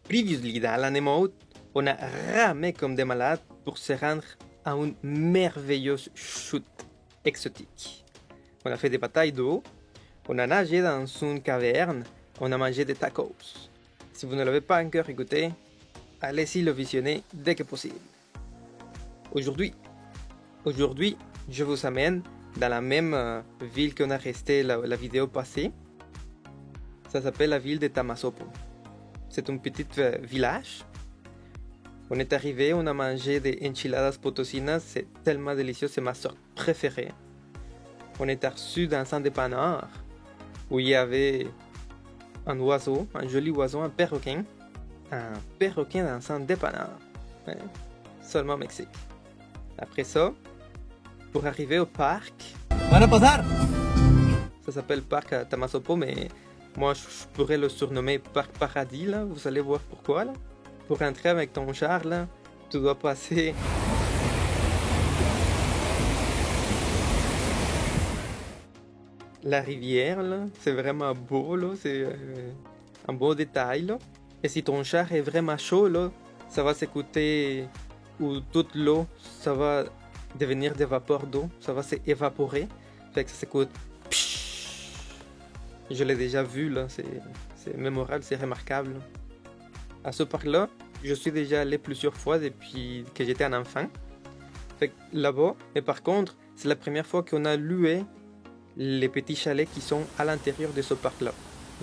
Previously, dans l'Anemone, on a ramé comme des malades pour se rendre à une merveilleuse chute exotique. On a fait des batailles d'eau, on a nagé dans une caverne, on a mangé des tacos. Si vous ne l'avez pas encore écouté, allez-y le visionner dès que possible. Aujourd'hui, je vous amène dans la même ville qu'on a resté la vidéo passée. Ça s'appelle la ville de Tamasopo. C'est un petit village. On est arrivé, on a mangé des enchiladas potosinas, c'est tellement délicieux, c'est ma sorte préférée. On est reçu dans un dépanneur où il y avait un oiseau, un joli oiseau, un perroquet dans un dépanneur. Ouais, seulement au Mexique. Après ça, pour arriver au parc, ça s'appelle parc Tamasopo, mais moi je pourrais le surnommer parc paradis, là. Vous allez voir pourquoi, là. Pour entrer avec ton char, là, tu dois passer la rivière, là. C'est vraiment beau, là. C'est un beau détail, là. Et si ton char est vraiment chaud, là, ça va s'écouter, ou toute l'eau, ça va devenir des vapeurs d'eau, ça va s'évaporer. Fait que ça s'écoute. Je l'ai déjà vu, là. C'est mémorable, c'est remarquable. À ce parc-là, je suis déjà allé plusieurs fois depuis que j'étais un enfant. Fait que là-bas, mais par contre, c'est la première fois qu'on a loué les petits chalets qui sont à l'intérieur de ce parc-là.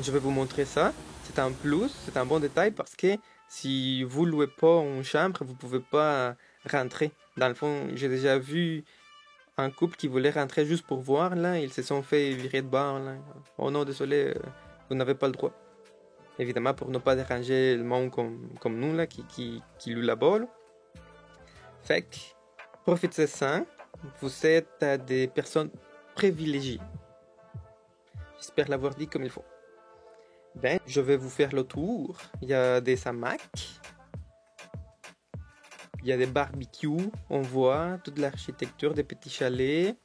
Je vais vous montrer ça. C'est un plus, c'est un bon détail parce que si vous louez pas une chambre, vous pouvez pas rentrer. Dans le fond, j'ai déjà vu un couple qui voulait rentrer juste pour voir, là. Ils se sont fait virer de bar, là. Oh non, désolé, vous n'avez pas le droit. Évidemment, pour ne pas déranger le monde comme nous, là, qui loue là-bas. Là. Fait que, profitez de ça. Vous êtes des personnes privilégiées. J'espère l'avoir dit comme il faut. Ben, je vais vous faire le tour. Il y a des hamacs. Il y a des barbecues. On voit toute l'architecture des petits chalets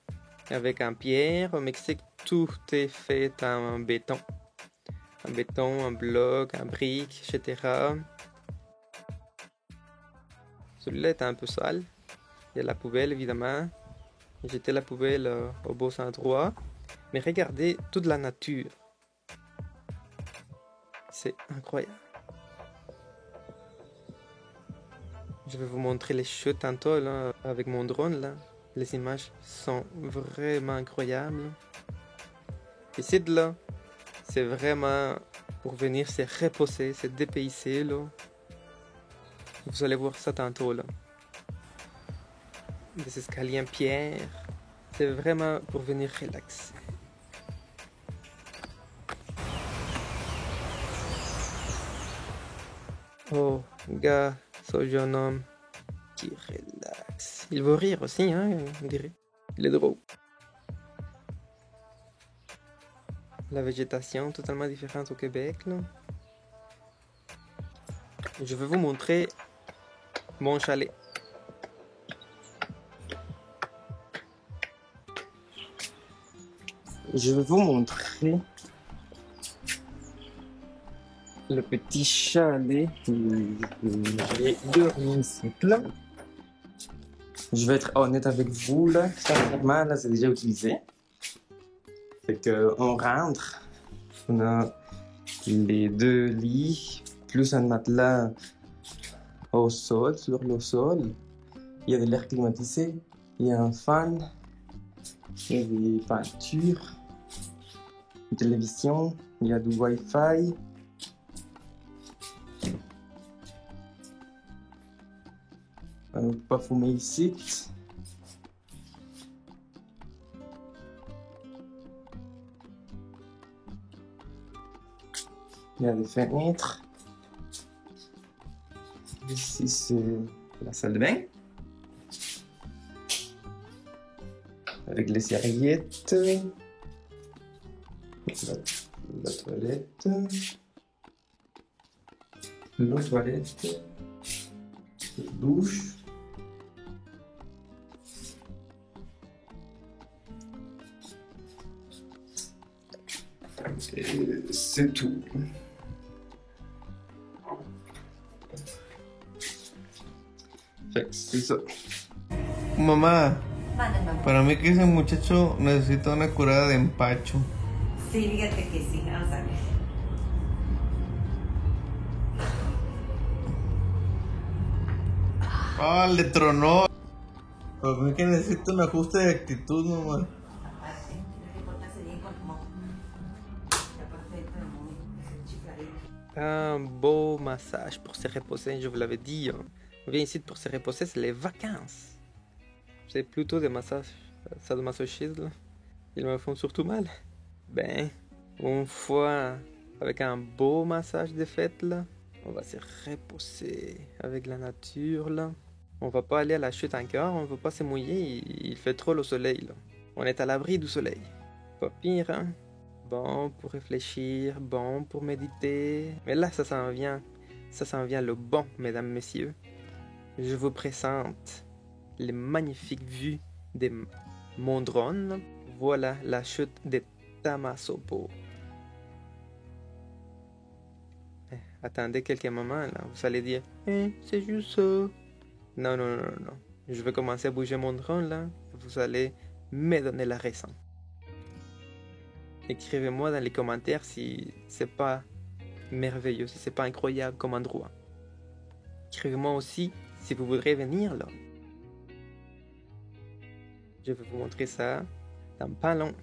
avec en pierre. Au Mexique, tout est fait en béton. Un béton, un bloc, un brique, etc. Celui-là est un peu sale. Il y a la poubelle, évidemment. J'ai jeté la poubelle au beau endroit. Mais regardez toute la nature. C'est incroyable. Je vais vous montrer les chutes tantôt là, avec mon drone. Là. Les images sont vraiment incroyables. Ici, là, c'est vraiment pour venir se reposer, se dépayser, là. Vous allez voir ça tantôt, là. Des escaliers en pierre. C'est vraiment pour venir relaxer. Oh, gars, ce jeune homme qui relaxe. Il veut rire aussi, hein, on dirait. Il est drôle. La végétation totalement différente au Québec, là. Je vais vous montrer mon chalet. Je vais vous montrer le petit chalet que j'ai dormi ici, là. Je vais être honnête avec vous, là. Sincèrement, là, c'est déjà utilisé. Fait que on rentre. On a les 2 lits, plus un matelas au sol, sur le sol. Il y a de l'air climatisé. Il y a un fan. Il y a des peintures. Une télévision. Il y a du Wi-Fi. On ne peut pas fumer ici. Il y a des fenêtres. Ici, c'est la salle de bain. Avec les serviettes. La toilette. L'autre toilette. La douche. Et c'est tout. Sí. Mamá, Manda, mamá. para mí que ese muchacho necesita una curada de empacho. Sí, fíjate que sí, vamos a ver. Ah, le tronó. Para mí que necesita un ajuste de actitud, mamá. Aparte, tiene que portarse bien con tu mojo. Y aparte, pero muy chifladito. Un beau massage pour se reposer, je vous l'avais dit. On vient ici pour se reposer, c'est les vacances. C'est plutôt des massages sadomasochistes, là. Ils me font surtout mal. Ben, une fois avec un beau massage de fête, là, on va se reposer avec la nature, là. On va pas aller à la chute encore, on va pas se mouiller, il fait trop le soleil, là. On est à l'abri du soleil. Pas pire, hein? Bon pour réfléchir, bon pour méditer. Mais là, ça s'en vient. Ça s'en vient le bon, mesdames, messieurs. Je vous présente les magnifiques vues de Mondron. Voilà la chute de Tamasopo. Attendez quelques moments, là. Vous allez dire, c'est juste ça. Non. Je vais commencer à bouger mon drone, là. Vous allez me donner la raison. Écrivez-moi dans les commentaires si c'est pas merveilleux, si c'est pas incroyable comme endroit. Écrivez-moi aussi si vous voudrez venir là. Je vais vous montrer ça dans pas long.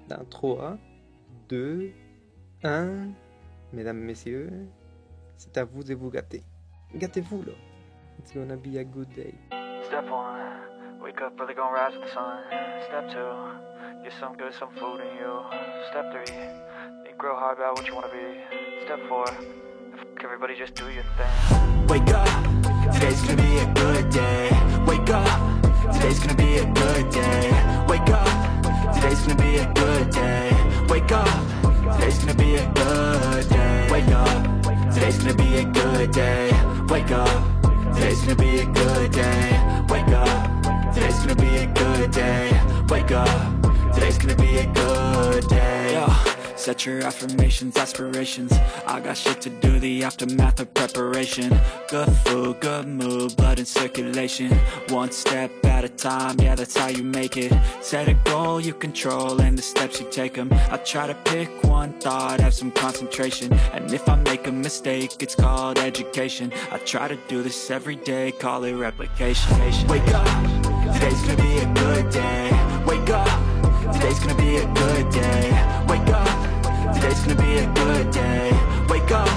Dans 3, 2, 1... Mesdames, messieurs, c'est à vous de vous gâter. Gâtez-vous là. It's gonna be a good day. Step 1, wake up early, gonna rise with the sun. Step 2, get some good, some food in you. Step 3, think real hard about what you wanna be. Step 4, everybody just do your thing. Wake up, today's gonna be a good day. Wake up, today's gonna be a good day. Wake up, today's gonna be a good day. Wake up, today's gonna be a good day. Wake up, today's gonna be a good day. Wake up, today's gonna be a good day. Wake up, today's gonna be a good day. Wake up, today's gonna be a good day. Yo, set your affirmations, aspirations. I got shit to do, the aftermath of preparation. Good food, good mood, blood in circulation. One step at a time, yeah, that's how you make it. Set a goal you control and the steps you take them. I try to pick one thought, have some concentration. And if I make a mistake, it's called education. I try to do this every day, call it replication. Wake up, today's gonna be a good day. Wake up, today's gonna be a good day. Wake up, today's gonna be a good day. Wake up,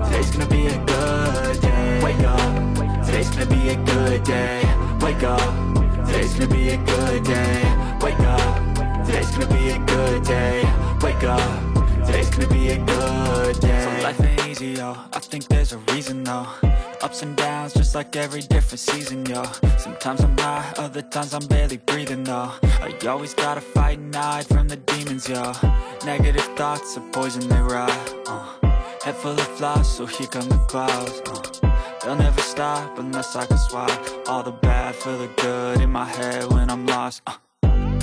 today's gonna be a good day. Wake up, today's gonna be a good day. Wake up, today's gonna be a good day. Wake up, today's gonna be a good day. Wake up, today's gonna be a good day. So life ain't easy, yo, I think there's a reason though. Ups and downs, just like every different season, yo. Sometimes I'm high, other times I'm barely breathing, though. I always gotta fight and hide from the demons, yo. Negative thoughts are poison, they rot. Head full of flies, so here come the clouds. They'll never stop unless I can swap all the bad for the good in my head when I'm lost.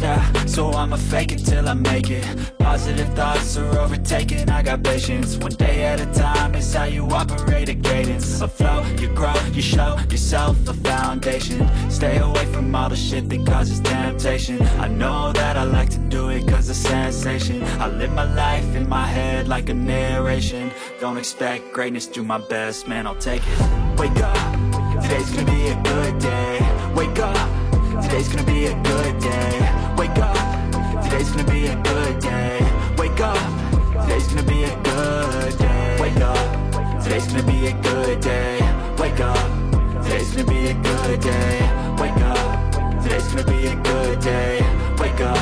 Yeah, so I'ma fake it till I make it. Positive thoughts are overtaken, I got patience. One day at a time is how you operate a cadence. A flow, you grow, you show yourself a foundation. Stay away from all the shit that causes temptation. I know that I like to do it cause it's sensation. I live my life in my head like a narration. Don't expect greatness, do my best, man, I'll take it. Wake up, today's gonna be a good day. Wake up, today's gonna be a good day. Wake up, today's gonna be a good day. Wake up, today's gonna be a good day. Wake up, today's gonna be a good day. Wake up, today's gonna be a good day. Wake up, today's gonna be a good day. Wake up,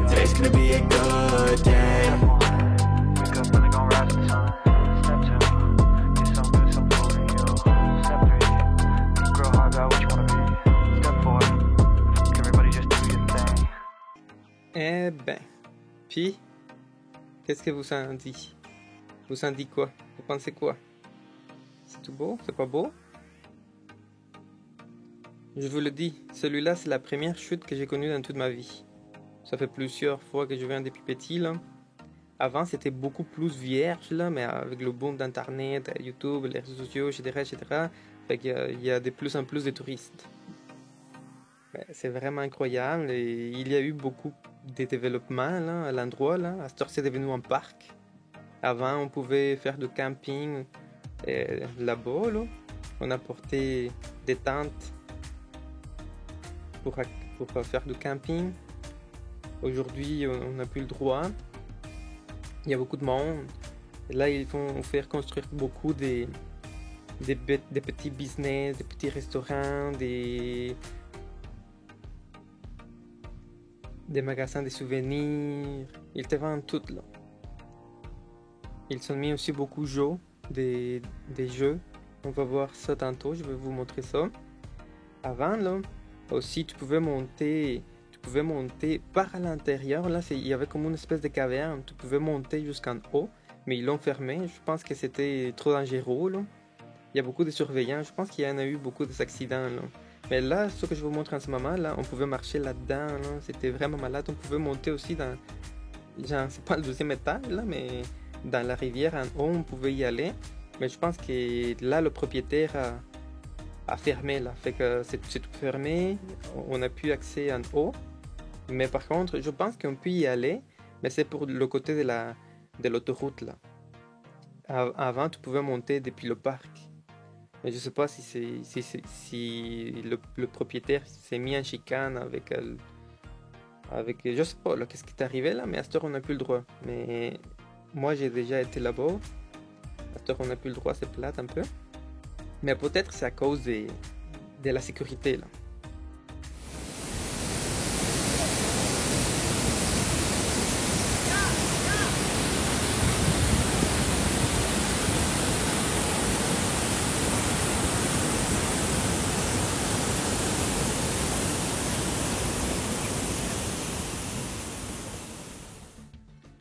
today's gonna be a good day. Wake up, really gonna rise to the sun. Step 2, get some good, some food in you. Step 3, think real hard about what you wanna be. Step 4, everybody just do your thing. Eh ben. Puis, qu'est-ce que vous en dites? Vous en dites quoi? Vous pensez quoi? C'est tout beau? C'est pas beau? Je vous le dis, celui-là c'est la première chute que j'ai connue dans toute ma vie. Ça fait plusieurs fois que je viens depuis petit là. Avant c'était beaucoup plus vierge là, mais avec le boom d'internet, YouTube, les réseaux sociaux, etc. etc. Fait qu'il y a de plus en plus de touristes. Mais c'est vraiment incroyable et il y a eu beaucoup de développement là, à l'endroit là. À cette heure c'est devenu un parc. Avant on pouvait faire du camping là-bas là. On apportait des tentes pour faire du camping. Aujourd'hui, on n'a plus le droit. Il y a beaucoup de monde. Et là, ils vont faire construire beaucoup des petits business, des petits restaurants, des magasins de souvenirs. Ils te vendent tout là. Ils ont mis aussi beaucoup de jeux, des jeux. On va voir ça tantôt, je vais vous montrer ça. Avant là, aussi tu pouvais monter par à l'intérieur. Là, il y avait comme une espèce de caverne. Tu pouvais monter jusqu'en haut, mais ils l'ont fermé. Je pense que c'était trop dangereux là. Il y a beaucoup de surveillants. Je pense qu'il y en a eu beaucoup d'accidents là. Mais là, ce que je vous montre en ce moment là, on pouvait marcher là-dedans. Là. C'était vraiment malade. On pouvait monter aussi dans, genre, c'est pas le deuxième étage là, mais dans la rivière en haut, on pouvait y aller. Mais je pense que là, le propriétaire a fermé là. Fait que c'est tout fermé. On n'a plus accès en haut. Mais par contre, je pense qu'on peut y aller. Mais c'est pour le côté de l'autoroute là. Avant, tu pouvais monter depuis le parc. Mais je sais pas si le propriétaire s'est mis en chicane avec je sais pas là, qu'est-ce qui est arrivé là. Mais à cette heure, on n'a plus le droit. Mais moi, j'ai déjà été là-bas. À cette heure, on n'a plus le droit, c'est plate un peu. Mais peut-être c'est à cause de la sécurité là.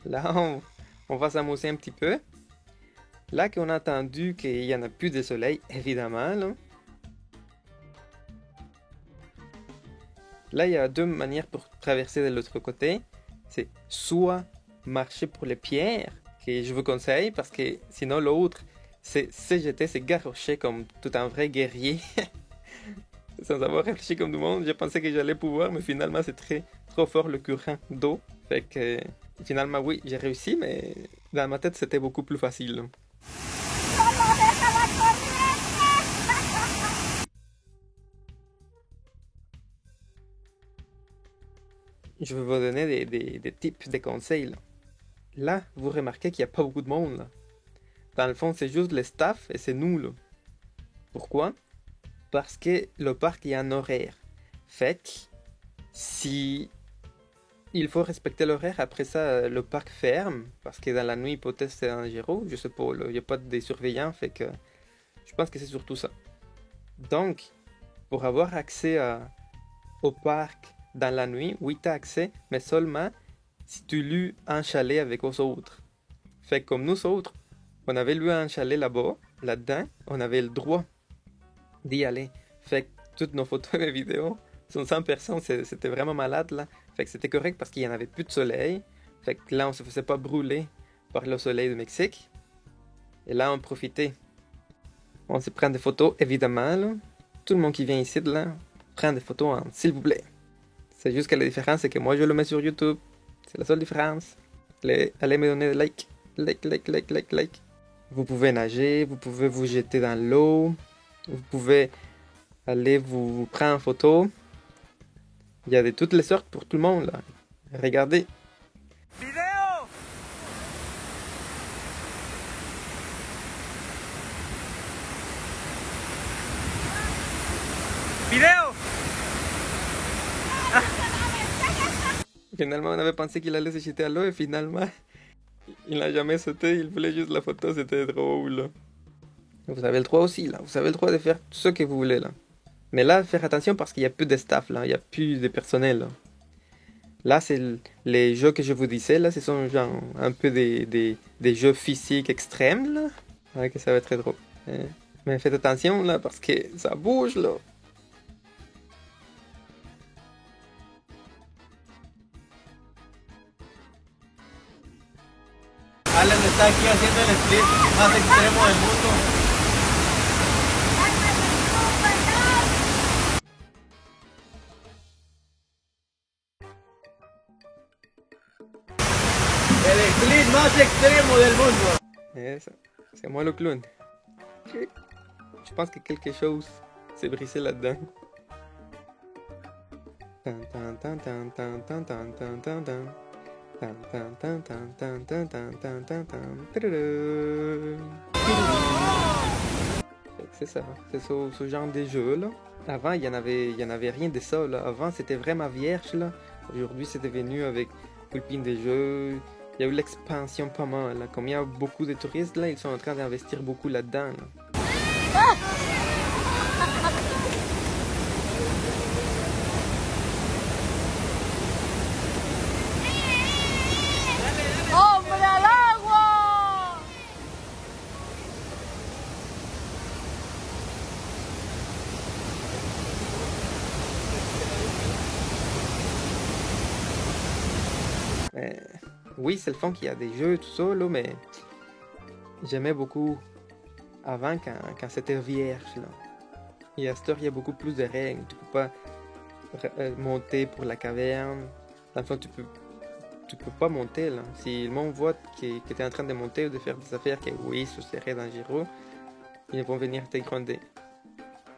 Là, on va s'amuser un petit peu. Là qu'on a entendu qu'il n'y en a plus de soleil, évidemment. Là, il y a deux manières pour traverser de l'autre côté. C'est soit marcher pour les pierres, que je vous conseille, parce que sinon l'autre, c'est se jeter, c'est garrocher comme tout un vrai guerrier. Sans avoir réfléchi comme tout le monde, je pensais que j'allais pouvoir, mais finalement c'est trop fort le courant d'eau. Fait que finalement oui, j'ai réussi, mais dans ma tête c'était beaucoup plus facile. Je vais vous donner des tips, des conseils. Là, vous remarquez qu'il n'y a pas beaucoup de monde. Là. Dans le fond, c'est juste le staff et c'est nous. Là. Pourquoi? Parce que le parc est en horaire. Fait que si il faut respecter l'horaire, après ça, le parc ferme. Parce que dans la nuit, peut-être c'est dangereux. Je sais pas, il n'y a pas de surveillants. Fait que je pense que c'est surtout ça. Donc, pour avoir accès au parc dans la nuit, oui, tu as accès, mais seulement si tu loues un chalet avec les autres. Fait que comme nous autres, on avait loué un chalet là-dedans, on avait le droit d'y aller. Fait que toutes nos photos et vidéos sont 100 personnes, c'était vraiment malade là. Fait que c'était correct parce qu'il n'y en avait plus de soleil. Fait que là, on se faisait pas brûler par le soleil du Mexique. Et là, on profitait. On se prend des photos, évidemment. Là. Tout le monde qui vient ici, là, prend des photos, hein, s'il vous plaît. C'est juste que la différence, c'est que moi, je le mets sur YouTube. C'est la seule différence. Allez me donner des likes. Like. Vous pouvez nager, vous pouvez vous jeter dans l'eau. Vous pouvez aller vous prendre en photo. Il y a de toutes les sortes pour tout le monde, là. Regardez. Video! Video! Finalement, on avait pensé qu'il allait se jeter à l'eau et finalement, il n'a jamais sauté, il voulait juste la photo, c'était drôle. Vous avez le droit aussi, là. Vous avez le droit de faire tout ce que vous voulez, là. Mais là, faire attention parce qu'il n'y a plus de staff, là. Il n'y a plus de personnel, là. Là, c'est les jeux que je vous disais, là. Ce sont genre un peu des jeux physiques extrêmes, là. Ouais, que ça va être très drôle. Mais faites attention, là, parce que ça bouge, là. está aquí haciendo el split más extremo del mundo. El split más extremo del mundo. Ça, c'est moi le clown. Je pense que quelque chose s'est brisé là-dedans. Tan, tan, tan, tan, tan, tan, tan, tan, tan, tan. Tan, tan, tan, tan, tan, tan, tan, tan, tan, tan. Tadadam. C'est ça, c'est ce genre de jeu là. Avant, il y en avait rien de ça là. Avant, c'était vraiment vierge là. Aujourd'hui, c'est devenu avec Pulpine des jeux. Il y a eu l'expansion pas mal là. Comme il y a beaucoup de touristes là, ils sont en train d'investir beaucoup là-dedans. Là. ¡Hombre al agua! Oui, c'est le fun qu'il y a des jeux tout ça là, mais j'aimais beaucoup avant quand c'était vierge là. Et à cette heure, il y a beaucoup plus de règles. Tu peux pas monter pour la caverne. Dans le fond, tu peux pas monter là. Si le monde voit que tu es en train de monter ou de faire des affaires que oui, ce serait dangereux, ils vont venir te gronder.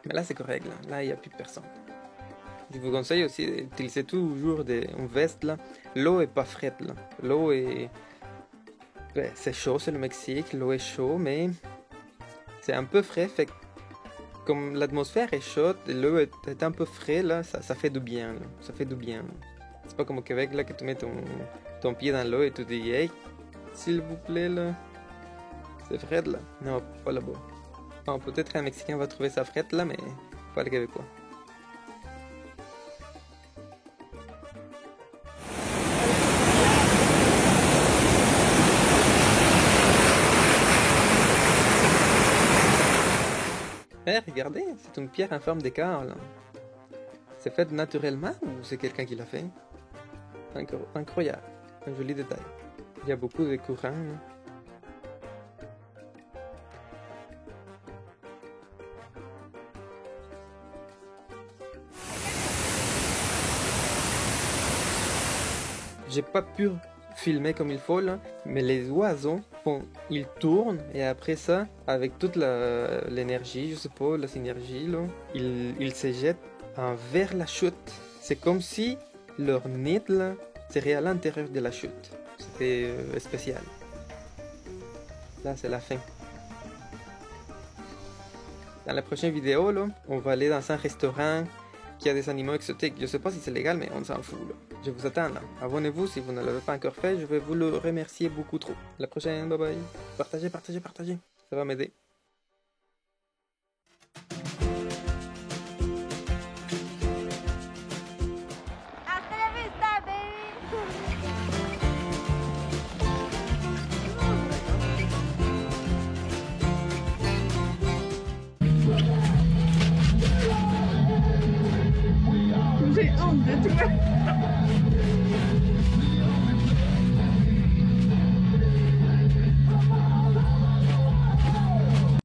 Mais là, c'est correct là. Là, il n'y a plus personne. Je vous conseille aussi d'utiliser toujours une veste là. L'eau est pas frette là. L'eau est... Ben, c'est chaud, c'est le Mexique. L'eau est chaud, mais c'est un peu frais. Fait que comme l'atmosphère est chaude, l'eau est un peu frais là, ça fait du bien là. Ça fait du bien. C'est pas comme au Québec là que tu mets ton pied dans l'eau et tu dis hey, s'il vous plaît là. C'est frais là. Non, pas là-bas. Bon, peut-être un Mexicain va trouver ça frais là, mais pas le Québécois. Eh, regardez, c'est une pierre en forme d'écart là. C'est fait naturellement ou c'est quelqu'un qui l'a fait? Incroyable, un joli détail. Il y a beaucoup de courants. Là. J'ai pas pu filmer comme il faut là, mais les oiseaux ils tournent et après ça, avec toute l'énergie, je sais pas, la synergie là, ils se jettent vers la chute. C'est comme si leur nid là serait à l'intérieur de la chute. C'était spécial. Là, c'est la fin. Dans la prochaine vidéo là, on va aller dans un restaurant qui a des animaux exotiques. Je sais pas si c'est légal, mais on s'en fout là. Je vous attends là. Abonnez-vous si vous ne l'avez pas encore fait. Je vais vous le remercier beaucoup trop. À la prochaine, bye bye. Partagez, partagez, partagez. Ça va m'aider. Hasta la vista, baby!